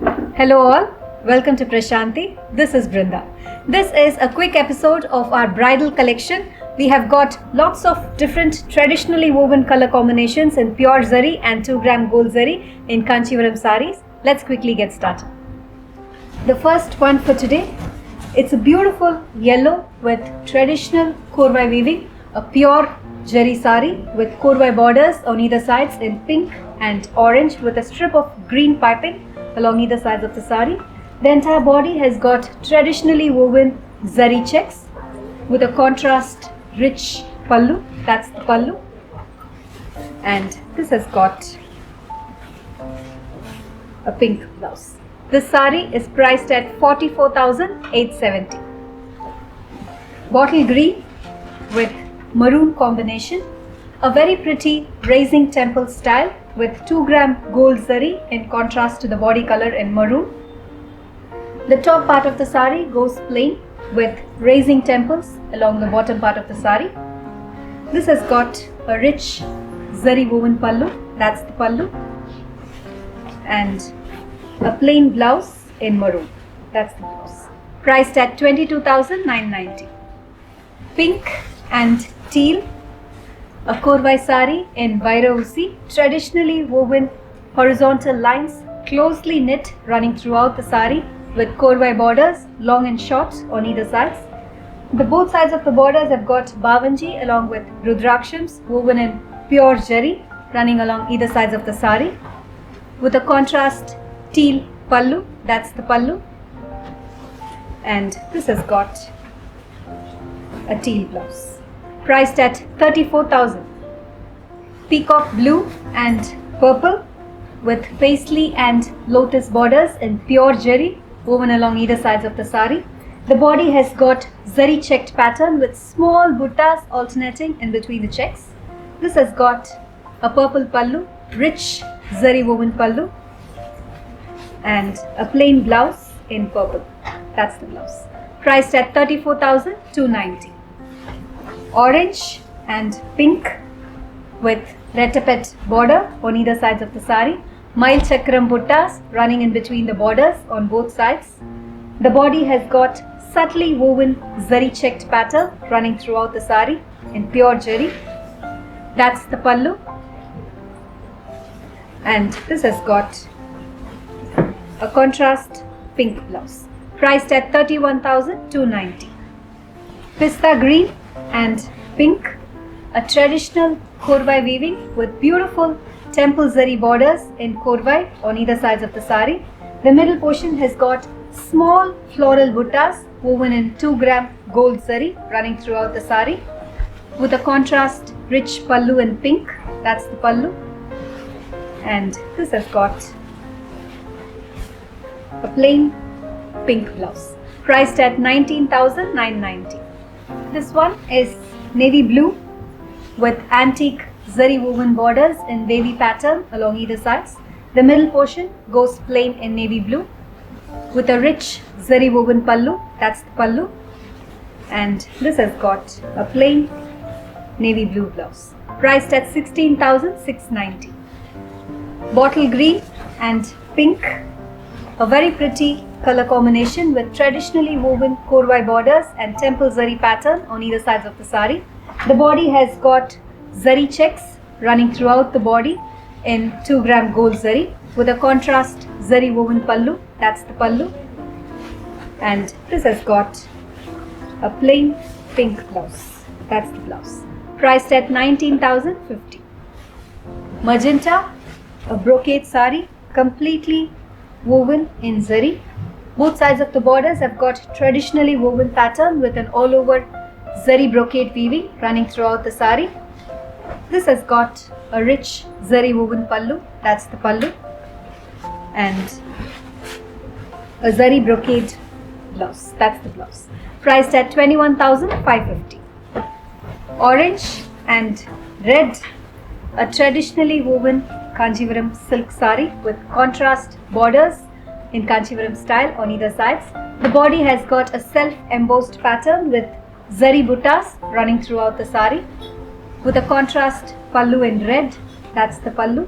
Hello all, welcome to Prashanti. This is Brinda. This is a quick episode of our bridal collection. We have got lots of different traditionally woven color combinations in pure zari and 2-gram gold zari in Kanchivaram sarees. Let's quickly get started. The first one for today, it's a beautiful yellow with traditional korvai weaving, a pure zari saree with korvai borders on either sides in pink and orange with a strip of green piping along either sides of the saree. The entire body has got traditionally woven zari checks with a contrast rich pallu, that's the pallu, and this has got a pink blouse. This saree is priced at 44,870. Bottle green with maroon combination, a very pretty raising temple style with 2-gram gold zari in contrast to the body color in maroon. The top part of the saree goes plain with raising temples along the bottom part of the saree. This has got a rich zari woven pallu, that's the pallu, and a plain blouse in maroon, that's the blouse. Priced at 22,990. Pink and teal, a korvai saree in Vaira Usi, traditionally woven horizontal lines closely knit running throughout the saree with korvai borders long and short on either sides. The both sides of the borders have got bavanji along with rudrakshams woven in pure zari running along either sides of the saree with a contrast teal pallu, that's the pallu, and this has got a teal blouse. Priced at 34,000. Peacock blue and purple with paisley and lotus borders in pure zari woven along either sides of the saree. The body has got zari checked pattern with small buttas alternating in between the checks. This has got a purple pallu, rich zari woven pallu, and a plain blouse in purple. That's the blouse. Priced at 34,290. Orange and pink with retapet border on either sides of the saree. Mild chakram buttas running in between the borders on both sides. The body has got subtly woven zari checked pattern running throughout the saree in pure zari. That's the pallu, and this has got a contrast pink blouse. Priced at 31,290. Pista green and pink, a traditional korvai weaving with beautiful temple zari borders in korvai on either sides of the saree. The middle portion has got small floral buttas woven in 2-gram gold zari running throughout the saree with a contrast rich pallu in pink, that's the pallu, and this has got a plain pink blouse. Priced at 19,990. This one is navy blue with antique zari woven borders in wavy pattern along either sides. The middle portion goes plain in navy blue with a rich zari woven pallu, that's the pallu, and this has got a plain navy blue blouse. Priced at 16,690. Bottle green and pink, a very pretty color combination with traditionally woven korvai borders and temple zari pattern on either sides of the saree. The body has got zari checks running throughout the body in 2-gram gold zari with a contrast zari woven pallu, that's the pallu, and this has got a plain pink blouse, that's the blouse. Priced at 19,050. Magenta, a brocade saree completely woven in zari. Both sides of the borders have got traditionally woven pattern with an all over zari brocade weaving running throughout the saree. This has got a rich zari woven pallu, that's the pallu, and a zari brocade blouse, that's the blouse. Priced at 21,550. Orange and red, a traditionally woven Kanjivaram silk saree with contrast borders in Kanchipuram style on either sides. The body has got a self-embossed pattern with zari buttas running throughout the saree with a contrast pallu in red, that's the pallu,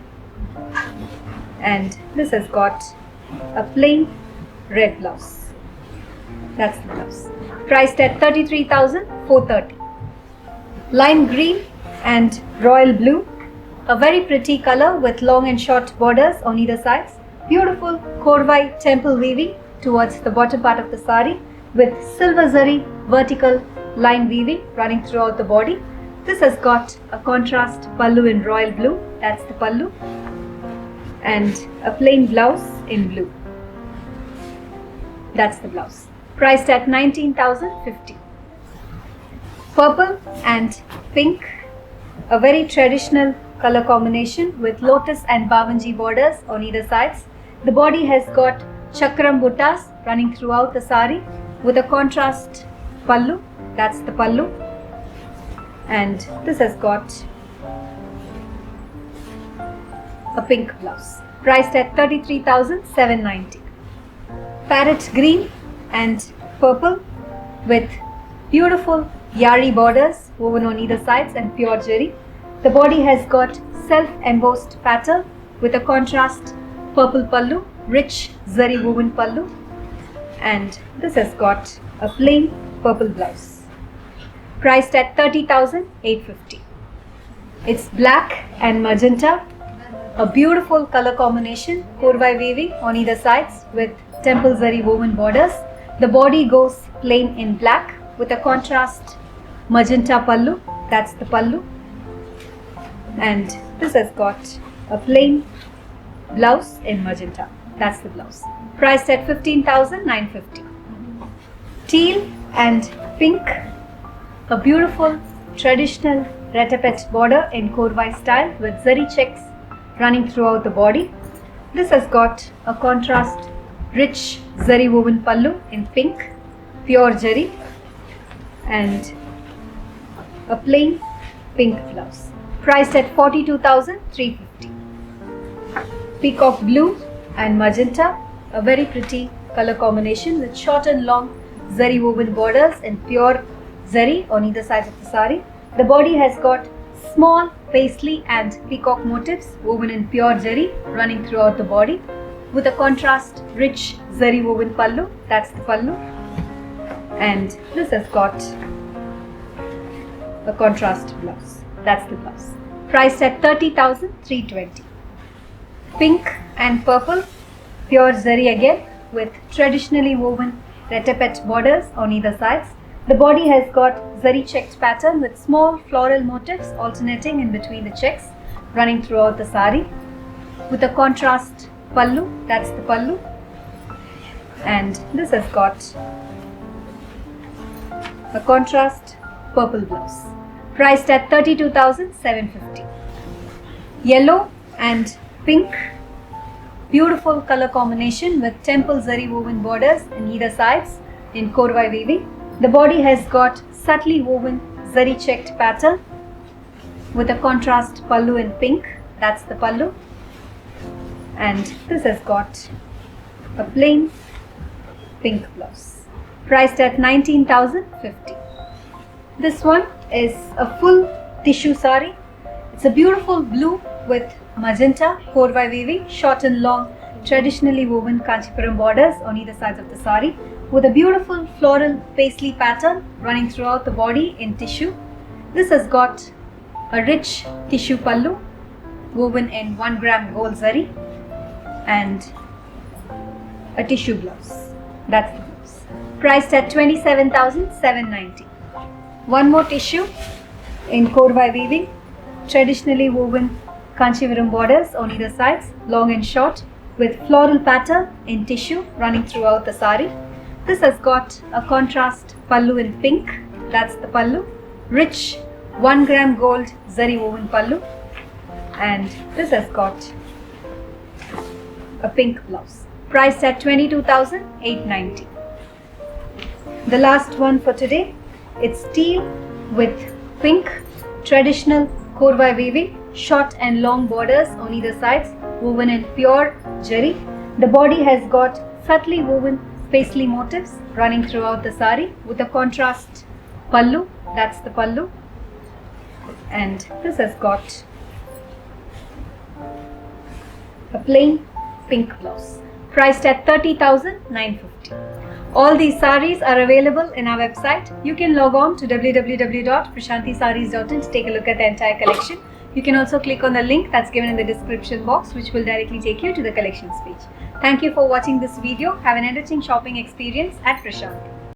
and this has got a plain red blouse. That's the blouse. Priced at 33,430. Lime green and royal blue. A very pretty color with long and short borders on either sides. Beautiful Korvai temple weaving towards the bottom part of the sari with silver zari vertical line weaving running throughout the body. This has got a contrast pallu in royal blue. That's the pallu. And a plain blouse in blue. That's the blouse. Priced at 19,050. Purple and pink. A very traditional color combination with lotus and bavanji borders on either sides. The body has got chakram buttas running throughout the sari with a contrast pallu. That's the pallu. And this has got a pink blouse. Priced at 33,790. Parrot green and purple with beautiful yari borders woven on either sides and pure zari. The body has got self-embossed pattern with a contrast purple pallu, rich zari woven pallu, and this has got a plain purple blouse. Priced at 30,850. It's black and magenta, a beautiful color combination, Korvai weaving on either sides with temple zari woven borders. The body goes plain in black with a contrast magenta pallu, that's the pallu. And this has got a plain blouse in magenta. That's the blouse. Priced at 15,950. Teal and pink. A beautiful traditional retapet border in Korvai style with zari checks running throughout the body. This has got a contrast rich zari woven pallu in pink, pure zari, and a plain pink blouse. Priced at 42,350. Peacock blue and magenta, a very pretty color combination with short and long zari woven borders and pure zari on either side of the sari. The body has got small paisley and peacock motifs woven in pure zari running throughout the body with a contrast rich zari woven pallu, that's the pallu, and this has got a contrast blouse. That's the blouse. Priced at 30,320. Pink and purple, pure zari again with traditionally woven retapet borders on either sides. The body has got zari checked pattern with small floral motifs alternating in between the checks running throughout the sari with a contrast pallu, that's the pallu, and this has got a contrast purple blouse. Priced at 32,750. Yellow and pink, beautiful color combination with temple zari woven borders in either sides in Korvai weaving. The body has got subtly woven zari checked pattern with a contrast pallu in pink, that's the pallu, and this has got a plain pink blouse. Priced at 19,050. This one is a full tissue sari. It's a beautiful blue with magenta Korvai weaving, short and long traditionally woven Kanchipuram borders on either sides of the sari with a beautiful floral paisley pattern running throughout the body in tissue. This has got a rich tissue pallu woven in 1 gram gold zari and a tissue blouse. That's the blouse. Priced at 27,790. One more tissue in Korvai weaving, traditionally woven Kanchivaram borders on either sides, long and short, with floral pattern in tissue running throughout the sari. This has got a contrast pallu in pink, that's the pallu, rich 1 gram gold zari woven pallu, and this has got a pink blouse. Priced at 22,890. The last one for today, it's teal with pink, traditional Korvai weaving, short and long borders on either sides, woven in pure zari. The body has got subtly woven paisley motifs running throughout the sari with a contrast pallu, that's the pallu, and this has got a plain pink blouse. priced at 30,950. All these sarees are available in our website. You can log on to www.prashantisarees.in to take a look at the entire collection. You can also click on the link that's given in the description box, which will directly take you to the collections page. Thank you for watching this video. Have an enriching shopping experience at Prashanti.